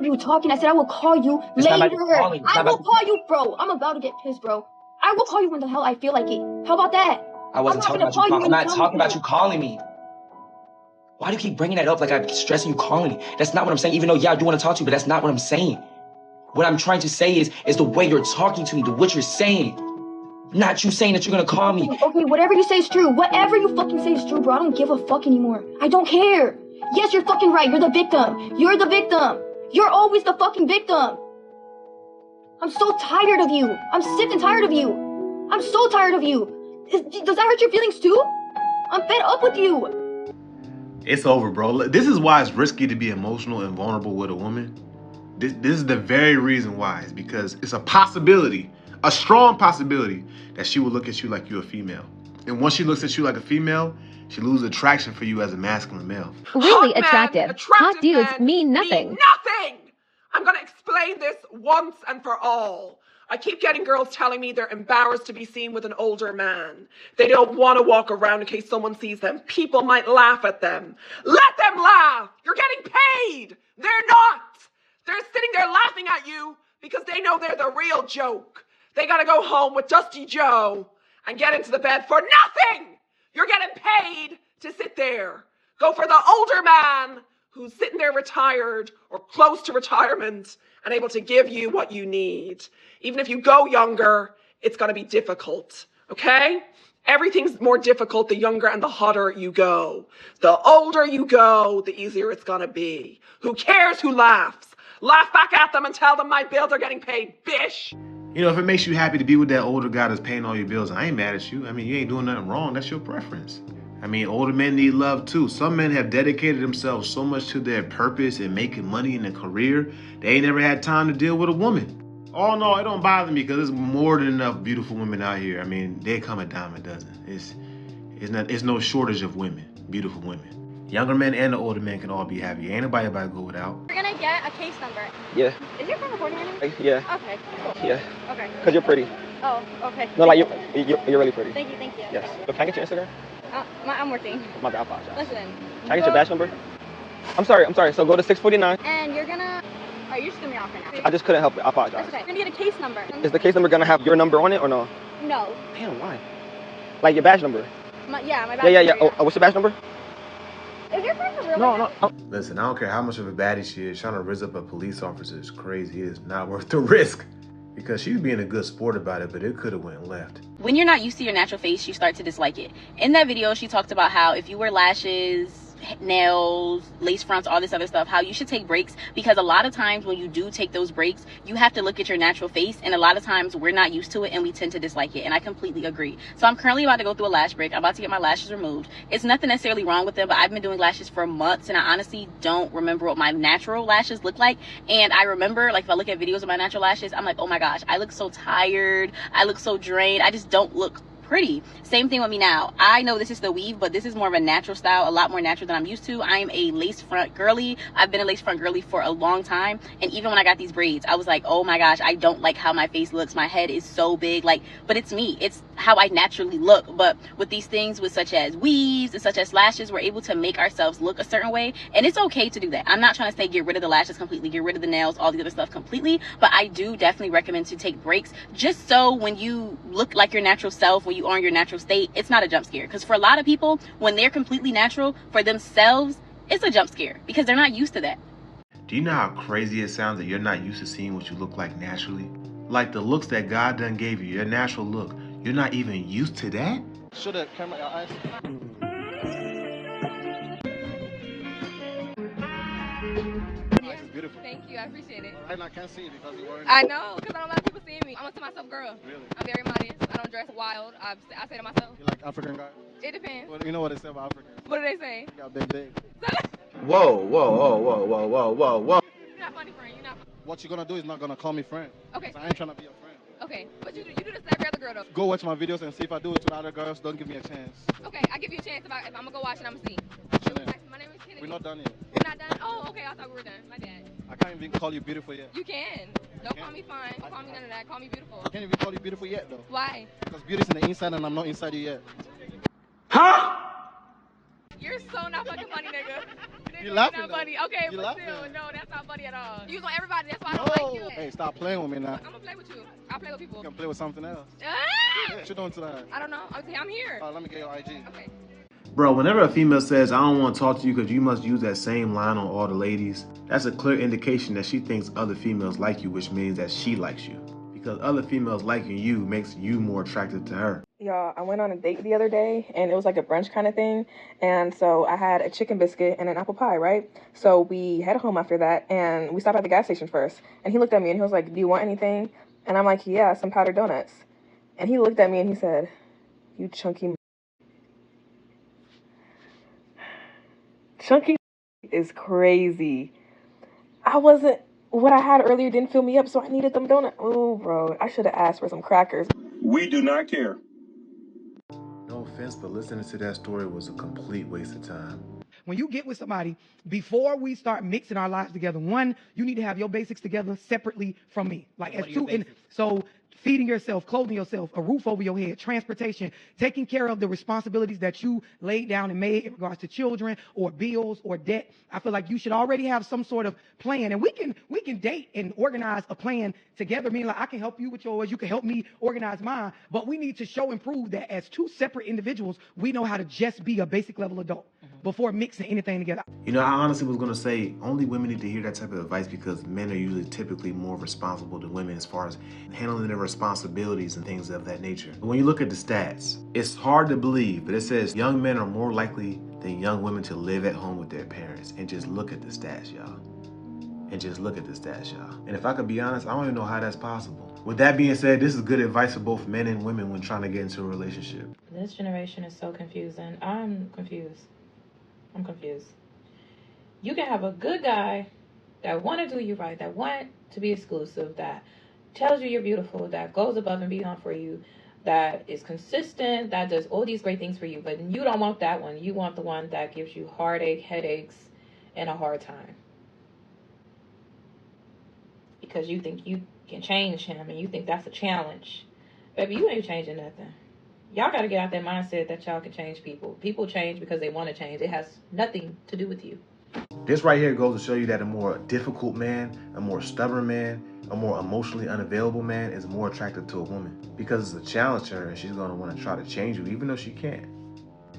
you talking. I said I will call you It's later. not about you calling. I will call you, bro. I'm about to get pissed, bro. I will call you when the hell I feel like it. How about that? I wasn't talking about you calling. I'm not talking about you calling me. Why do you keep bringing that up like I'm stressing you calling me? That's not what I'm saying. Even though, yeah, I do want to talk to you, but that's not what I'm saying. What I'm trying to say is the way you're talking to me, what you're saying. Not you saying that you're gonna call me. Okay, whatever you say is true. Whatever you fucking say is true, bro. I don't give a fuck anymore. I don't care. Yes, you're fucking right. You're the victim. You're the victim. You're always the fucking victim. I'm so tired of you. I'm sick and tired of you. I'm so tired of you. Does that hurt your feelings too? I'm fed up with you. It's over, bro. This is why it's risky to be emotional and vulnerable with a woman. This is the very reason why. It's because it's a possibility, a strong possibility, that she will look at you like you're a female. And once she looks at you like a female, she loses attraction for you as a masculine male. Really attractive. Hot dudes mean nothing. Nothing! I'm gonna explain this once and for all. I keep getting girls telling me they're embarrassed to be seen with an older man. They don't want to walk around in case someone sees them. People might laugh at them. Let them laugh! You're getting paid! They're not! They're sitting there laughing at you because they know they're the real joke. They gotta go home with Dusty Joe and get into the bed for nothing! You're getting paid to sit there. Go for the older man who's sitting there retired or close to retirement and able to give you what you need. Even if you go younger, it's gonna be difficult, okay? Everything's more difficult the younger and the hotter you go. The older you go, the easier it's gonna be. Who cares who laughs? Laugh back at them and tell them my bills are getting paid, bish. You know, if it makes you happy to be with that older guy that's paying all your bills, I ain't mad at you. I mean, you ain't doing nothing wrong. That's your preference. I mean, older men need love too. Some men have dedicated themselves so much to their purpose and making money in a career, they ain't never had time to deal with a woman. Oh no, it don't bother me because there's more than enough beautiful women out here. I mean, they come a dime a dozen. It's no shortage of women, beautiful women. Younger men and the older men can all be happy. Ain't nobody about to go without. We're gonna get a case number. Yeah. Is your phone recording anything? Yeah. Okay, cool. Yeah. Okay. Cause you're pretty. Oh, okay. No, like you're really pretty. Thank you, thank you. Yes. So can I get your Instagram? I'm working. My bad, I apologize. Listen. Can I get your badge number? I'm sorry. So go to 649. And you're gonna... Oh, you're just gonna be off right now. I just couldn't help it. I apologize. That's okay. You're gonna get a case number. Is the case number gonna have your number on it or no? No. Damn, why? Like your badge number? My badge Yeah. number. Oh, what's your badge number? Is your phone for real? No. Listen, I don't care how much of a baddie she is. Trying to rizz up a police officer is crazy. It is not worth the risk. Because she was being a good sport about it, but it could have went left. When you're not used to your natural face, you start to dislike it. In that video, she talked about how if you wear lashes, nails, lace fronts, all this other stuff, how you should take breaks, because a lot of times when you do take those breaks, you have to look at your natural face, and a lot of times we're not used to it and we tend to dislike it, and I completely agree. So I'm currently about to go through a lash break. I'm about to get my lashes removed. It's nothing necessarily wrong with them, but I've been doing lashes for months and I honestly don't remember what my natural lashes look like. And I remember, like, if I look at videos of my natural lashes, I'm like, oh my gosh, I look so tired, I look so drained, I just don't look pretty. Same thing with me now. I know this is the weave, but this is more of a natural style, a lot more natural than I'm used to. I am a lace front girly. I've been a lace front girly for a long time, and even when I got these braids, I was like, oh my gosh, I don't like how my face looks. My head is so big, like, but it's me. It's how I naturally look. But with these things, with such as weaves and such as lashes, we're able to make ourselves look a certain way, and it's okay to do that. I'm not trying to say get rid of the lashes completely, get rid of the nails, all the other stuff completely, but I do definitely recommend to take breaks, just so when you look like your natural self, when you are in your natural state, it's not a jump scare. Because for a lot of people, when they're completely natural for themselves, it's a jump scare because they're not used to that. Do you know how crazy it sounds that you're not used to seeing what you look like naturally? Like the looks that God done gave you, your natural look. You're not even used to that? Show the camera your eyes. Beautiful. Thank you, I appreciate it. I can't see it because you're wearing it. I know, because I don't like people seeing me. I'm to myself, girl. Really? I'm very modest. I don't dress wild. I say to myself. You like African guys? It depends. Well, you know what they say about Africans? What do they say? You got big. Whoa. You're not funny, friend. You're not funny. What you're gonna do is not gonna call me friend. Okay. I ain't trying to be your friend. Okay, but you do this to every other girl, though. Go watch my videos and see if I do it to other girls. Don't give me a chance. Okay, I give you a chance if I'm gonna go watch and I'm gonna see. What's your name? My name is Kennedy. We're not done yet. We're not done? Oh, okay, I thought we were done. My dad. I can't even call you beautiful yet. You can. Don't call me fine. Don't call me none of that. Call me beautiful. I can't even call you beautiful yet, though. Why? Because beauty's in the inside and I'm not inside you yet. You're so not fucking funny, nigga. You laughing Not though. funny. Okay, You but laughing. still, no, that's not funny at all. You on everybody. That's why I don't like you. Hey, stop playing with me now. I'm gonna play with you. I'll play with people. You can play with something else. Ah! What you doing tonight? I don't know. I'm here. Let me get your IG. Okay. Bro, whenever a female says, I don't want to talk to you because you must use that same line on all the ladies, that's a clear indication that she thinks other females like you, which means that she likes you. Because other females liking you makes you more attractive to her. Y'all, I went on a date the other day, and it was like a brunch kind of thing. And so I had a chicken biscuit and an apple pie, right? So we headed home after that, and we stopped at the gas station first. And he looked at me, and he was like, do you want anything? And I'm like, yeah, some powdered donuts. And he looked at me, and he said, you chunky. Chunky is crazy. What I had earlier didn't fill me up, so I needed them donuts. Oh, bro, I should have asked for some crackers. We do not care. No offense, but listening to that story was a complete waste of time. When you get with somebody, before we start mixing our lives together, one, you need to have your basics together separately from me. Like as two, so feeding yourself, clothing yourself, a roof over your head, transportation, taking care of the responsibilities that you laid down and made in regards to children or bills or debt. I feel like you should already have some sort of plan, and we can date and organize a plan together. Meaning, like I can help you with yours, you can help me organize mine, but we need to show and prove that as two separate individuals, we know how to just be a basic level adult before mixing anything together. You know, I honestly was going to say only women need to hear that type of advice because men are usually typically more responsible than women as far as handling their responsibilities and things of that nature. But when you look at the stats, it's hard to believe, but it says young men are more likely than young women to live at home with their parents. And just look at the stats, y'all. And if I could be honest, I don't even know how that's possible. With that being said, this is good advice for both men and women when trying to get into a relationship. This generation is so confusing. I'm confused. You can have a good guy that want to do you right, that want to be exclusive, that tells you you're beautiful, that goes above and beyond for you, that is consistent, that does all these great things for you, but you don't want that one. You want the one that gives you heartache, headaches, and a hard time. Because you think you can change him and you think that's a challenge. Baby, you ain't changing nothing. Y'all got to get out that mindset that y'all can change people. People change because they want to change. It has nothing to do with you. This right here goes to show you that a more difficult man, a more stubborn man, a more emotionally unavailable man is more attractive to a woman because it's a challenge to her and she's going to want to try to change you even though she can't.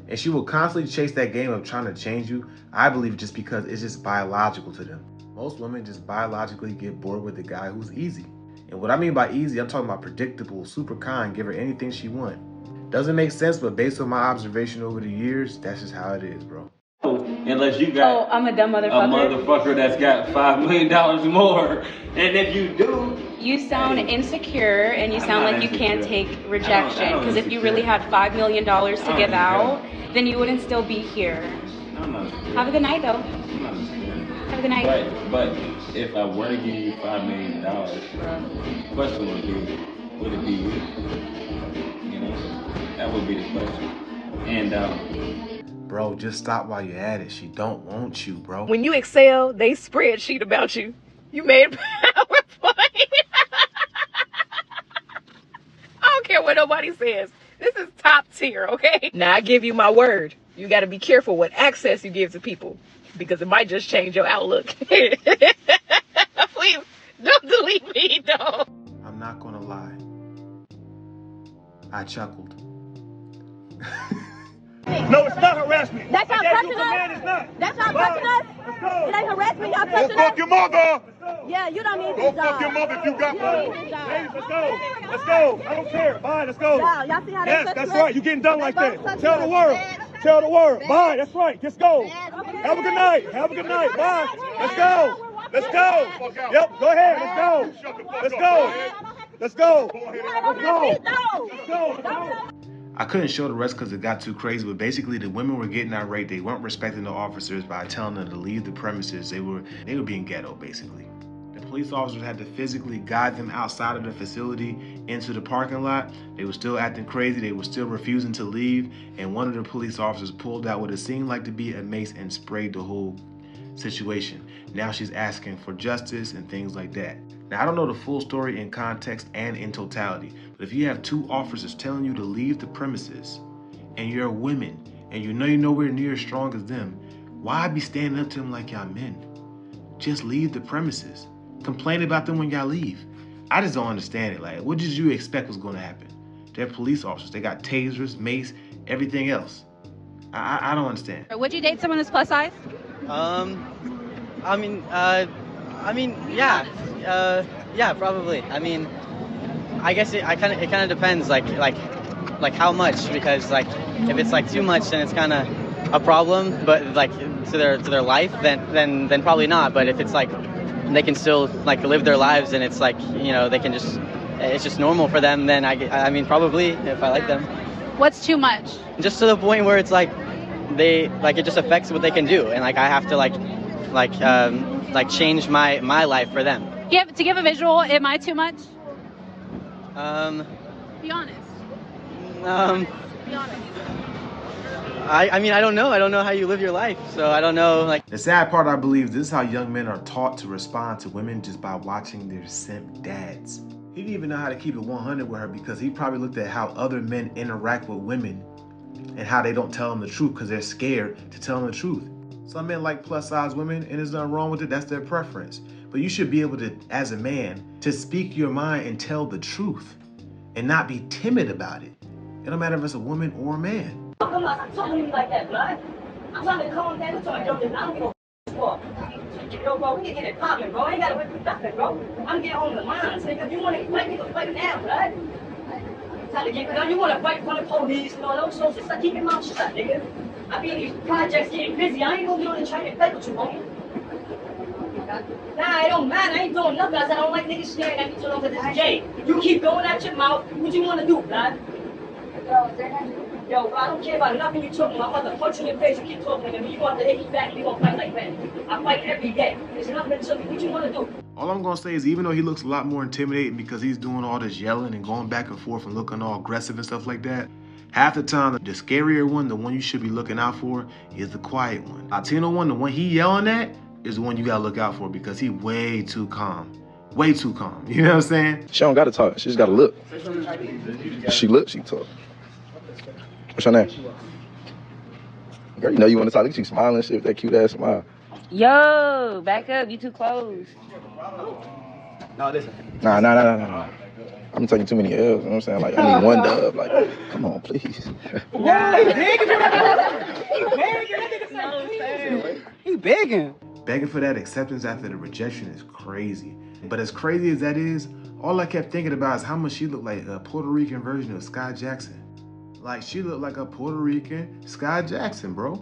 And she will constantly chase that game of trying to change you, I believe, just because it's just biological to them. Most women just biologically get bored with the guy who's easy. And what I mean by easy, I'm talking about predictable, super kind, give her anything she wants. Doesn't make sense, but based on my observation over the years, that's just how it is, bro. Unless you got I'm a dumb motherfucker. A motherfucker that's got $5 million more. And if you do... You sound insecure and you sound like you can't take rejection. Because if you really had $5 million to give out, then you wouldn't still be here. Have a good night, though. Have a good night. But if I were to give you $5 million, the question would it be you? You know, that would be the question. And bro, just stop while you're at it. She don't want you, bro. When you excel, they spreadsheet about you. You made a PowerPoint. I don't care what nobody says. This is top tier, okay? Now I give you my word. You got to be careful what access you give to people because it might just change your outlook. Please, don't delete me, though. I'm not gonna lie. I chuckled. No, it's not harassment. That's y'all touching It's us? not. That's y'all touching us? Let's go. It ain't harassment, y'all Go touching fuck us? your mother. Yeah, you don't need Go this fuck job. your mother if you got You money. don't need this job. Ladies, let's go. Let's go. I don't care. Bye, let's go. Y'all see how they Yes, touch that's us? right. You getting done They like both that. touch Tell the us. world. Bad. Tell the world. Bad. Bye, that's right. Just go. Bad. Okay. Have a good night. Have a good night. Bye. Let's go. Let's go. Yep, go ahead. Let's go. Let's go. Let's go. Let's go. Let's go. I couldn't show the rest because it got too crazy, but basically the women were getting irate. They weren't respecting the officers by telling them to leave the premises. They were being ghetto, basically. The police officers had to physically guide them outside of the facility into the parking lot. They were still acting crazy. They were still refusing to leave. And one of the police officers pulled out what it seemed like to be a mace and sprayed the whole situation. Now she's asking for justice and things like that. Now, I don't know the full story in context and in totality, but if you have two officers telling you to leave the premises and you're women and you're nowhere near as strong as them, Why be standing up to them like y'all men? Just leave the premises. Complain about them when y'all leave. I just don't understand it. Like, what did you expect was going to happen? They're police officers. They got tasers, mace, everything else. I don't understand. Would you date someone that's plus size? Yeah, probably. I mean, I guess it kind of depends, like how much, because like if it's like too much, then it's kind of a problem. But like to their life, then probably not. But if it's like they can still like live their lives, and it's like, you know, they can just, it's just normal for them, then I mean probably, if I like them. What's too much? Just to the point where it's like they like, it just affects what they can do, and like I have to like change my life for them. To give a visual, am I too much? Be honest. Be honest. I mean, I don't know. I don't know how you live your life, so I don't know. Like, the sad part, I believe, this is how young men are taught to respond to women, just by watching their simp dads. He didn't even know how to keep it 100 with her, because he probably looked at how other men interact with women and how they don't tell them the truth because they're scared to tell them the truth. Some men like plus size women, and there's nothing wrong with it. That's their preference. But you should be able to, as a man, to speak your mind and tell the truth and not be timid about it. It don't matter if it's a woman or a man. How come I'm talking to you like that, blood? I'm trying to calm down. I don't give a fuck. Yo, bro, we can get it popping, bro. I ain't gotta wait for nothing, bro. I'm getting home to mine. Nigga, if you want to fight, nigga, fight now, blood. Time to get it done. You want to fight from the police and all those sorts of stuff. Keep your mouth shut, nigga. I be in these projects getting busy. I ain't gonna be on the train and fight with you, homie. Nah, it don't matter. I ain't doing nothing. I said I don't like niggas staring at me too long because it's gay. You keep going at your mouth. What you want to do, blood? Yo, bro, I don't care about nothing you talking about. I'm about to punch you in your face and keep talking to me. You want to hit me back and you gonna fight like that. I fight every day. There's nothing to me. What you want to do? All I'm gonna say is, even though he looks a lot more intimidating because he's doing all this yelling and going back and forth and looking all aggressive and stuff like that, half the time, the scarier one, the one you should be looking out for, is the quiet one. Latino one, the one he yelling at, is the one you gotta look out for because he way too calm. Way too calm. You know what I'm saying? She don't gotta talk. She just gotta look. She look, she talk. What's your name? Girl, you know you want to talk. Look at you smiling and shit with that cute ass smile. Yo, back up. You too close. No, listen. Nah. I'm taking too many L's. You know what I'm saying? Like, I need one dub. Like, come on, please. He begging. Begging for that acceptance after the rejection is crazy. But as crazy as that is, all I kept thinking about is how much she looked like a Puerto Rican version of Sky Jackson. Like, she looked like a Puerto Rican Sky Jackson, bro.